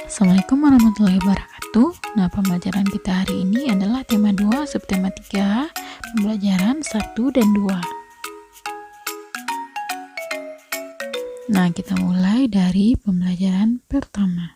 Assalamualaikum warahmatullahi wabarakatuh. Nah, pembelajaran kita hari ini adalah tema 2, subtema 3, pembelajaran 1 dan 2. Nah, kita mulai dari pembelajaran pertama.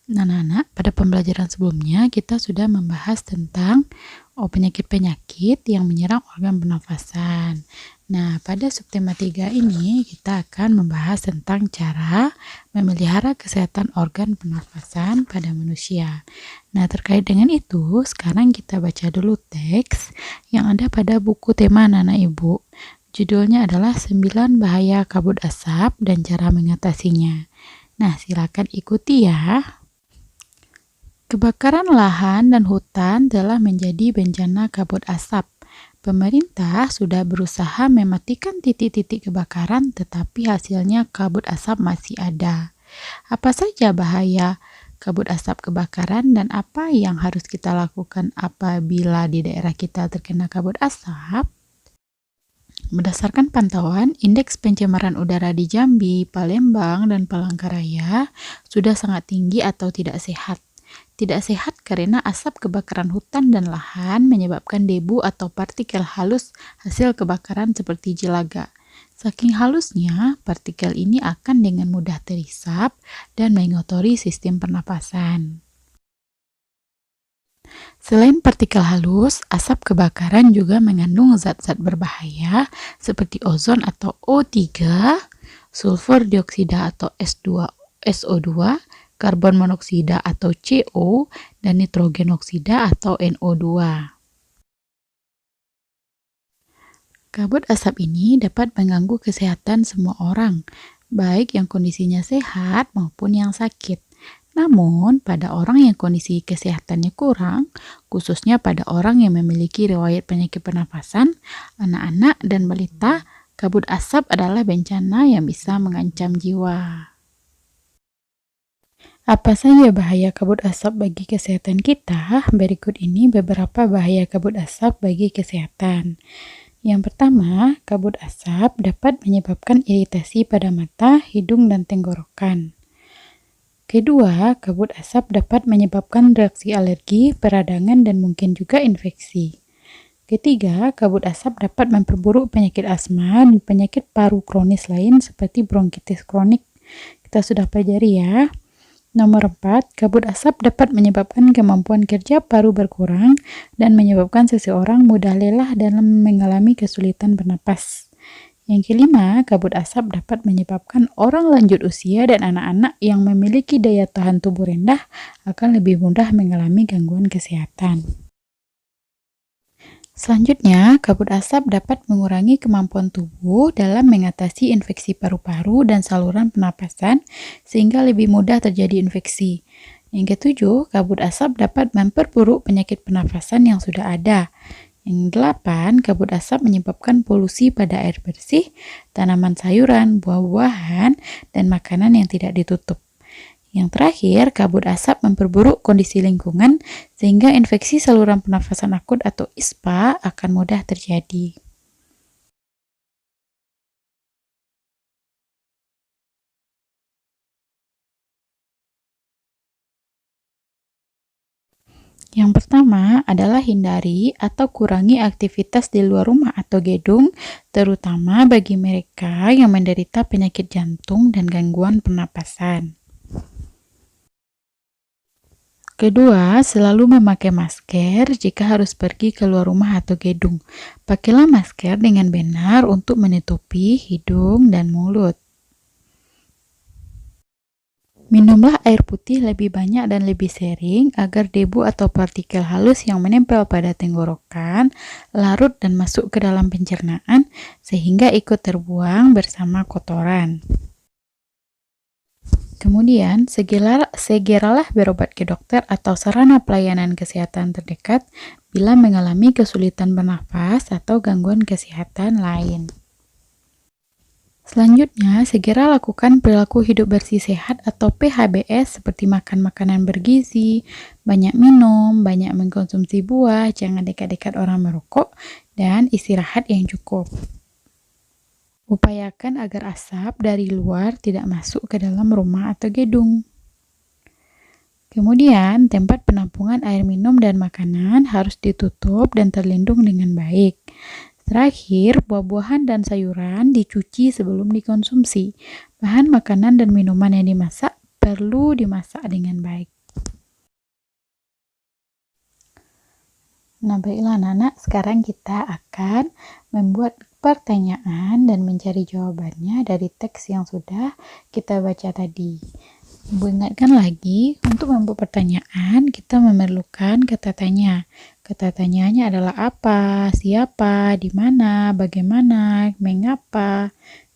Nah, anak-anak, pada pembelajaran sebelumnya kita sudah membahas tentang penyakit-penyakit yang menyerang organ pernafasan. Nah, pada subtema 3 ini kita akan membahas tentang cara memelihara kesehatan organ pernafasan pada manusia. Nah, terkait dengan itu, sekarang kita baca dulu teks yang ada pada buku tema anak-anak ibu. Judulnya adalah 9 bahaya kabut asap dan cara mengatasinya. Nah, silakan ikuti ya. Kebakaran lahan dan hutan telah menjadi bencana kabut asap. Pemerintah sudah berusaha mematikan titik-titik kebakaran, tetapi hasilnya kabut asap masih ada. Apa saja bahaya kabut asap kebakaran dan apa yang harus kita lakukan apabila di daerah kita terkena kabut asap? Berdasarkan pantauan, indeks pencemaran udara di Jambi, Palembang, dan Palangkaraya sudah sangat tinggi atau tidak sehat. Tidak sehat karena asap kebakaran hutan dan lahan menyebabkan debu atau partikel halus hasil kebakaran seperti jelaga. Saking halusnya, partikel ini akan dengan mudah terisap dan mengotori sistem pernapasan. Selain partikel halus, asap kebakaran juga mengandung zat-zat berbahaya seperti ozon atau O3, sulfur dioksida atau SO2, karbon monoksida atau CO, dan nitrogen oksida atau NO2. Kabut asap ini dapat mengganggu kesehatan semua orang, baik yang kondisinya sehat maupun yang sakit. Namun, pada orang yang kondisi kesehatannya kurang, khususnya pada orang yang memiliki riwayat penyakit pernafasan, anak-anak dan balita, kabut asap adalah bencana yang bisa mengancam jiwa. Apa saja bahaya kabut asap bagi kesehatan kita? Berikut ini beberapa bahaya kabut asap bagi kesehatan. Yang pertama, kabut asap dapat menyebabkan iritasi pada mata, hidung, dan tenggorokan. Kedua, kabut asap dapat menyebabkan reaksi alergi, peradangan, dan mungkin juga infeksi. Ketiga, kabut asap dapat memperburuk penyakit asma dan penyakit paru kronis lain seperti bronkitis kronik. Kita sudah pelajari ya. Nomor 4, kabut asap dapat menyebabkan kemampuan kerja paru berkurang dan menyebabkan seseorang mudah lelah dalam mengalami kesulitan bernapas. Yang kelima, kabut asap dapat menyebabkan orang lanjut usia dan anak-anak yang memiliki daya tahan tubuh rendah akan lebih mudah mengalami gangguan kesehatan. Selanjutnya, kabut asap dapat mengurangi kemampuan tubuh dalam mengatasi infeksi paru-paru dan saluran pernapasan sehingga lebih mudah terjadi infeksi. Yang ketujuh, kabut asap dapat memperburuk penyakit pernafasan yang sudah ada. Yang delapan, kabut asap menyebabkan polusi pada air bersih, tanaman sayuran, buah-buahan, dan makanan yang tidak ditutup. Yang terakhir, kabut asap memperburuk kondisi lingkungan sehingga infeksi saluran pernafasan akut atau ISPA akan mudah terjadi. Yang pertama adalah hindari atau kurangi aktivitas di luar rumah atau gedung, terutama bagi mereka yang menderita penyakit jantung dan gangguan pernapasan. Kedua, selalu memakai masker jika harus pergi keluar rumah atau gedung. Pakailah masker dengan benar untuk menutupi hidung dan mulut. Minumlah air putih lebih banyak dan lebih sering agar debu atau partikel halus yang menempel pada tenggorokan larut dan masuk ke dalam pencernaan sehingga ikut terbuang bersama kotoran. Kemudian, segeralah berobat ke dokter atau sarana pelayanan kesehatan terdekat bila mengalami kesulitan bernafas atau gangguan kesehatan lain. Selanjutnya, segera lakukan perilaku hidup bersih sehat atau PHBS seperti makan makanan bergizi, banyak minum, banyak mengkonsumsi buah, jangan dekat-dekat orang merokok, dan istirahat yang cukup. Upayakan agar asap dari luar tidak masuk ke dalam rumah atau gedung. Kemudian, tempat penampungan air minum dan makanan harus ditutup dan terlindung dengan baik. Terakhir, buah-buahan dan sayuran dicuci sebelum dikonsumsi. Bahan makanan dan minuman yang dimasak perlu dimasak dengan baik. Nah, baiklah anak-anak, sekarang kita akan membuat pertanyaan dan mencari jawabannya dari teks yang sudah kita baca tadi. Ibu ingatkan lagi, untuk membuat pertanyaan, kita memerlukan kata tanya. Kata tanyanya adalah apa, siapa, di mana, bagaimana, mengapa,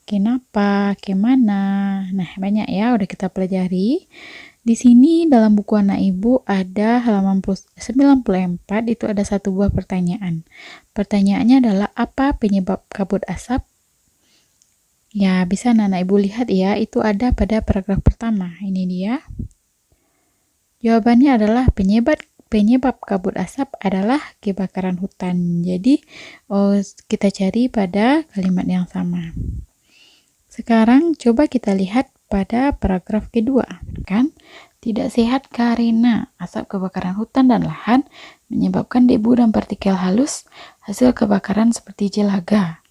kenapa, kemana. Nah, banyak ya, udah kita pelajari. Di sini dalam buku anak ibu ada halaman 94, itu ada satu buah pertanyaan. Pertanyaannya adalah apa penyebab kabut asap? Ya, bisa anak ibu lihat ya, itu ada pada paragraf pertama. Ini dia. Jawabannya adalah penyebab kabut asap adalah kebakaran hutan. Jadi, kita cari pada kalimat yang sama. Sekarang coba kita lihat pada paragraf kedua, kan? Tidak sehat karena asap kebakaran hutan dan lahan menyebabkan debu dan partikel halus hasil kebakaran seperti jelaga.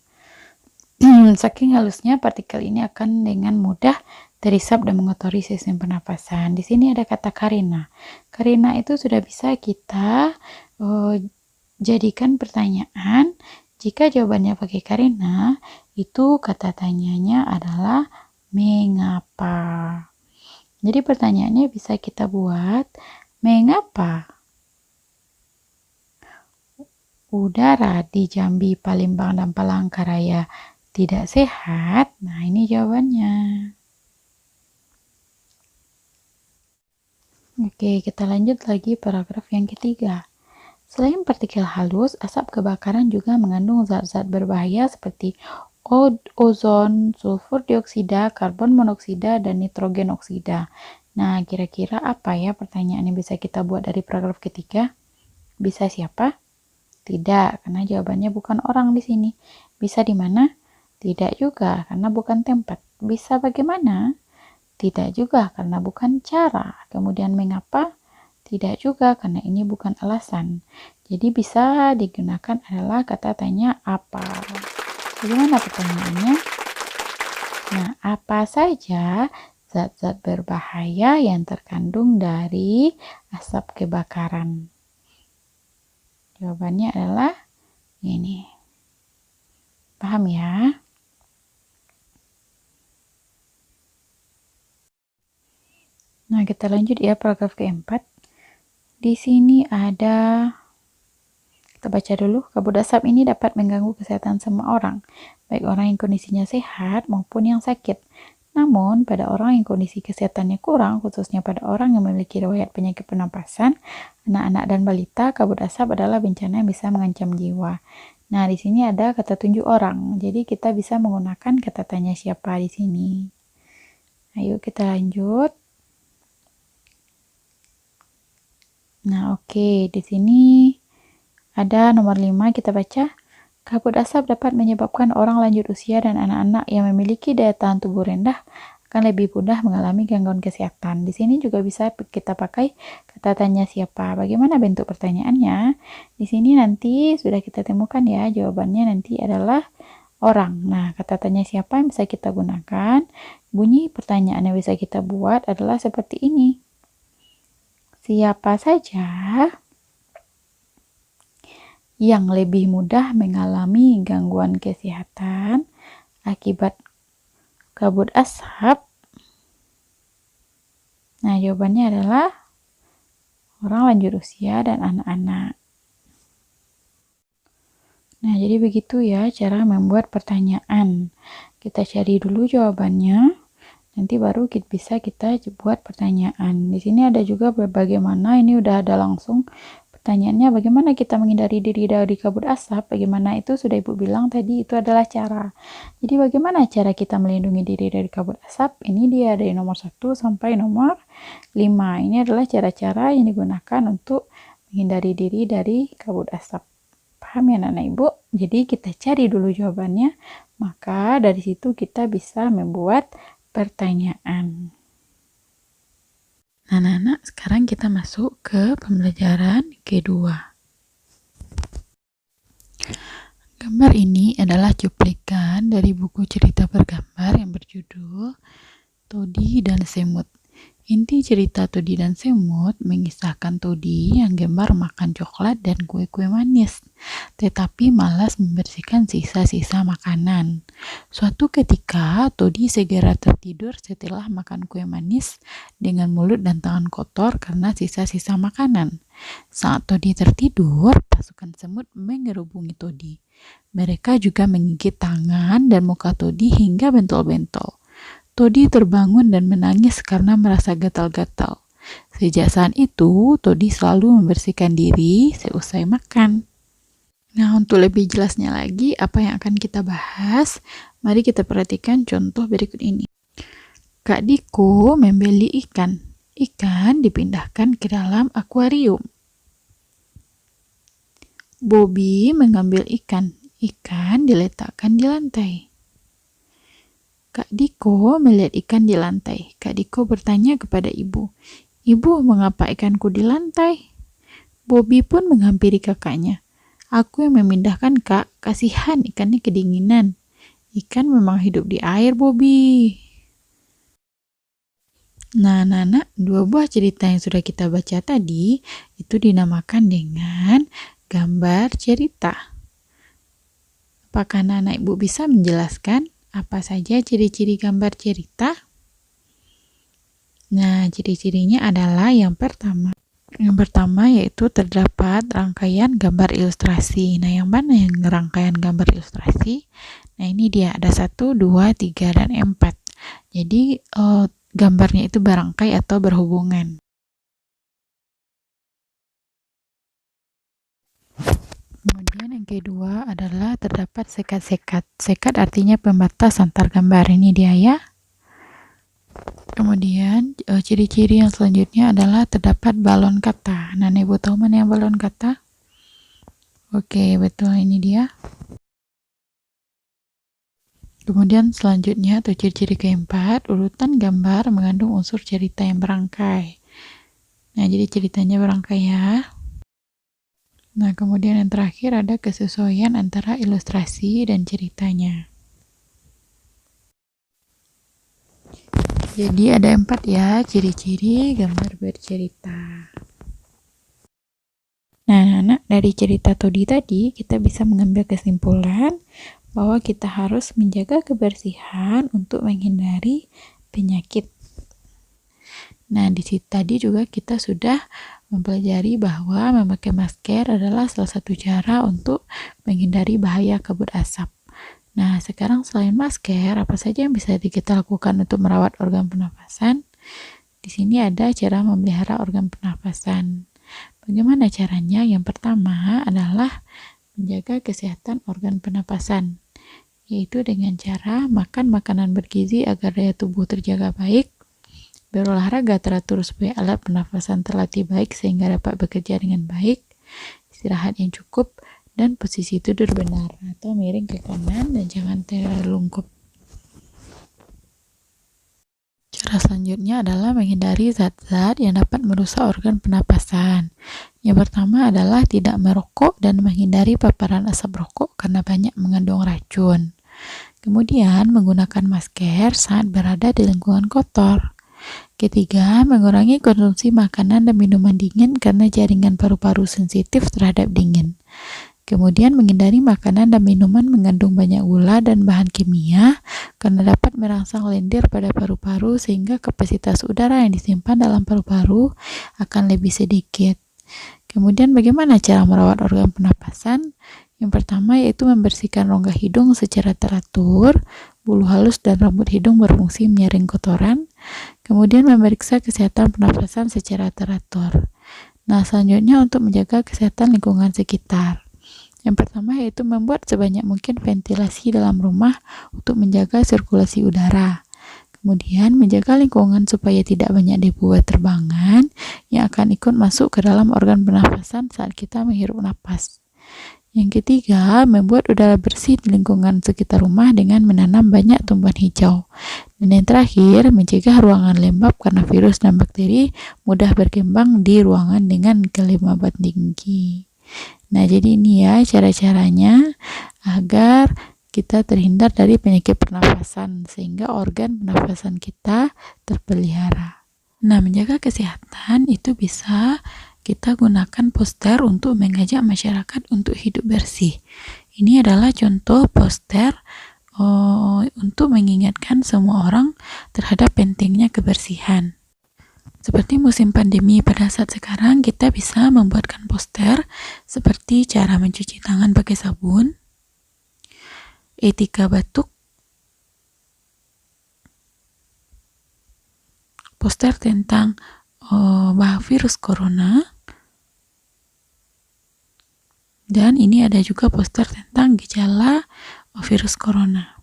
Saking halusnya partikel ini akan dengan mudah terisap dan mengotori sistem pernapasan. Di sini ada kata karena. Karena itu sudah bisa kita jadikan pertanyaan. Jika jawabannya pakai karena, itu kata tanyanya adalah mengapa. Jadi pertanyaannya bisa kita buat, mengapa udara di Jambi, Palembang, dan Palangkaraya tidak sehat? Nah, ini jawabannya. Oke, kita lanjut lagi paragraf yang ketiga. Selain partikel halus, asap kebakaran juga mengandung zat-zat berbahaya seperti ozon, sulfur dioksida, karbon monoksida, dan nitrogen oksida. Nah, kira-kira apa ya pertanyaan yang bisa kita buat dari paragraf ketiga? Bisa siapa? Tidak, karena jawabannya bukan orang di sini. Bisa di mana? Tidak juga, karena bukan tempat. Bisa bagaimana? Tidak juga, karena bukan cara. Kemudian mengapa? Tidak juga, karena ini bukan alasan. Jadi bisa digunakan adalah kata tanya apa. Bagaimana pertanyaannya? Nah, apa saja zat-zat berbahaya yang terkandung dari asap kebakaran? Jawabannya adalah ini. Paham ya? Nah, kita lanjut ya paragraf keempat. Di sini ada, kita baca dulu, kabut asap ini dapat mengganggu kesehatan semua orang, baik orang yang kondisinya sehat maupun yang sakit. Namun, pada orang yang kondisi kesehatannya kurang, khususnya pada orang yang memiliki riwayat penyakit pernapasan, anak-anak dan balita, kabut asap adalah bencana yang bisa mengancam jiwa. Nah, di sini ada kata tunjuk orang. Jadi, kita bisa menggunakan kata tanya siapa di sini. Ayo kita lanjut. Nah, oke, di sini ada nomor 5, kita baca. Kabut asap dapat menyebabkan orang lanjut usia dan anak-anak yang memiliki daya tahan tubuh rendah akan lebih mudah mengalami gangguan kesehatan. Di sini juga bisa kita pakai kata tanya siapa. Bagaimana bentuk pertanyaannya? Di sini nanti sudah kita temukan ya, jawabannya nanti adalah orang. Nah, kata tanya siapa yang bisa kita gunakan? Bunyi pertanyaan yang bisa kita buat adalah seperti ini. Siapa saja yang lebih mudah mengalami gangguan kesehatan akibat kabut asap? Nah, jawabannya adalah orang lanjut usia dan anak-anak. Nah, jadi begitu ya cara membuat pertanyaan. Kita cari dulu jawabannya, nanti baru bisa kita buat pertanyaan. Di sini ada juga bagaimana, ini udah ada langsung pertanyaannya, bagaimana kita menghindari diri dari kabut asap. Bagaimana itu sudah ibu bilang tadi, itu adalah cara. Jadi bagaimana cara kita melindungi diri dari kabut asap? Ini dia dari nomor 1 sampai nomor 5. Ini adalah cara-cara yang digunakan untuk menghindari diri dari kabut asap. Paham ya anak-anak ibu? Jadi kita cari dulu jawabannya, maka dari situ kita bisa membuat pertanyaan. Nah, anak-anak, sekarang kita masuk ke pembelajaran kedua. Gambar ini adalah cuplikan dari buku cerita bergambar yang berjudul Todi dan Semut. Inti cerita Todi dan Semut mengisahkan Todi yang gemar makan coklat dan kue-kue manis, tetapi malas membersihkan sisa-sisa makanan. Suatu ketika, Todi segera tertidur setelah makan kue manis dengan mulut dan tangan kotor karena sisa-sisa makanan. Saat Todi tertidur, pasukan semut mengerubungi Todi. Mereka juga menggigit tangan dan muka Todi hingga bentol-bentol. Todi terbangun dan menangis karena merasa gatal-gatal. Sejak saat itu, Todi selalu membersihkan diri seusai makan. Nah, untuk lebih jelasnya lagi apa yang akan kita bahas, mari kita perhatikan contoh berikut ini. Kak Diko membeli ikan. Ikan dipindahkan ke dalam akuarium. Bobby mengambil ikan. Ikan diletakkan di lantai. Kak Diko melihat ikan di lantai. Kak Diko bertanya kepada ibu, "Ibu, mengapa ikanku di lantai?" Bobby pun menghampiri kakaknya. "Aku yang memindahkan, Kak. Kasihan ikannya kedinginan." "Ikan memang hidup di air, Bobby." Nah, anak-anak, dua buah cerita yang sudah kita baca tadi itu dinamakan dengan gambar cerita. Apakah anak-anak ibu bisa menjelaskan apa saja ciri-ciri gambar cerita? Nah, ciri-cirinya adalah yang pertama yaitu terdapat rangkaian gambar ilustrasi. Nah, yang mana yang rangkaian gambar ilustrasi? Nah, ini dia, ada 1, 2, 3, dan 4. Jadi, gambarnya itu berangkai atau berhubungan. Kemudian yang kedua adalah terdapat sekat-sekat. Sekat artinya pembatas antar gambar, ini dia ya. Kemudian ciri-ciri yang selanjutnya adalah terdapat balon kata. Nah, ibu tahu mana yang balon kata? Oke, betul, ini dia. Kemudian selanjutnya atau ciri-ciri keempat, urutan gambar mengandung unsur cerita yang berangkai. Nah, jadi ceritanya berangkai ya. Nah, kemudian yang terakhir ada kesesuaian antara ilustrasi dan ceritanya. Jadi ada 4 ya ciri-ciri gambar bercerita. Nah, anak-anak, dari cerita Todi tadi kita bisa mengambil kesimpulan bahwa kita harus menjaga kebersihan untuk menghindari penyakit. Nah, di situ tadi juga kita sudah mempelajari bahwa memakai masker adalah salah satu cara untuk menghindari bahaya kabut asap. Nah, sekarang selain masker, apa saja yang bisa kita lakukan untuk merawat organ pernafasan? Di sini ada cara memelihara organ pernafasan. Bagaimana caranya? Yang pertama adalah menjaga kesehatan organ pernapasan, yaitu dengan cara makan makanan bergizi agar daya tubuh terjaga baik, berolahraga teratur supaya alat pernafasan terlatih baik sehingga dapat bekerja dengan baik, istirahat yang cukup, dan posisi tidur benar atau miring ke kanan dan jangan terlungkup. Cara selanjutnya adalah menghindari zat-zat yang dapat merusak organ pernapasan. Yang pertama adalah tidak merokok dan menghindari paparan asap rokok karena banyak mengandung racun. Kemudian menggunakan masker saat berada di lingkungan kotor. Ketiga, mengurangi konsumsi makanan dan minuman dingin karena jaringan paru-paru sensitif terhadap dingin. Kemudian menghindari makanan dan minuman mengandung banyak gula dan bahan kimia karena dapat merangsang lendir pada paru-paru sehingga kapasitas udara yang disimpan dalam paru-paru akan lebih sedikit. Kemudian bagaimana cara merawat organ pernapasan? Yang pertama yaitu membersihkan rongga hidung secara teratur, bulu halus dan rambut hidung berfungsi menyaring kotoran. Kemudian memeriksa kesehatan pernapasan secara teratur. Nah, selanjutnya untuk menjaga kesehatan lingkungan sekitar. Yang pertama yaitu membuat sebanyak mungkin ventilasi dalam rumah untuk menjaga sirkulasi udara. Kemudian menjaga lingkungan supaya tidak banyak debu terbangan yang akan ikut masuk ke dalam organ pernafasan saat kita menghirup napas. Yang ketiga, membuat udara bersih di lingkungan sekitar rumah dengan menanam banyak tumbuhan hijau. Dan yang terakhir, mencegah ruangan lembab karena virus dan bakteri mudah berkembang di ruangan dengan kelembaban tinggi. Nah, jadi ini ya cara-caranya agar kita terhindar dari penyakit pernafasan sehingga organ pernafasan kita terpelihara. Nah, menjaga kesehatan itu bisa kita gunakan poster untuk mengajak masyarakat untuk hidup bersih. Ini adalah contoh poster untuk mengingatkan semua orang terhadap pentingnya kebersihan. Seperti musim pandemi pada saat sekarang, kita bisa membuatkan poster seperti cara mencuci tangan pakai sabun, etika batuk, poster tentang virus corona, dan ini ada juga poster tentang gejala virus corona.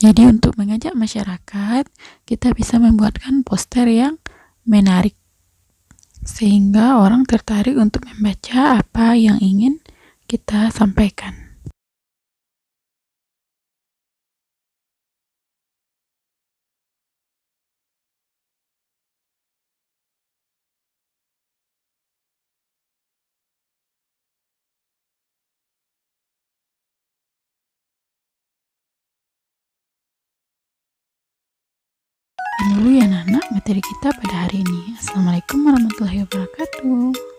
Jadi untuk mengajak masyarakat, kita bisa membuatkan poster yang menarik sehingga orang tertarik untuk membaca apa yang ingin kita sampaikan. Ini dulu ya anak-anak materi kita pada hari ini. Assalamualaikum warahmatullahi wabarakatuh.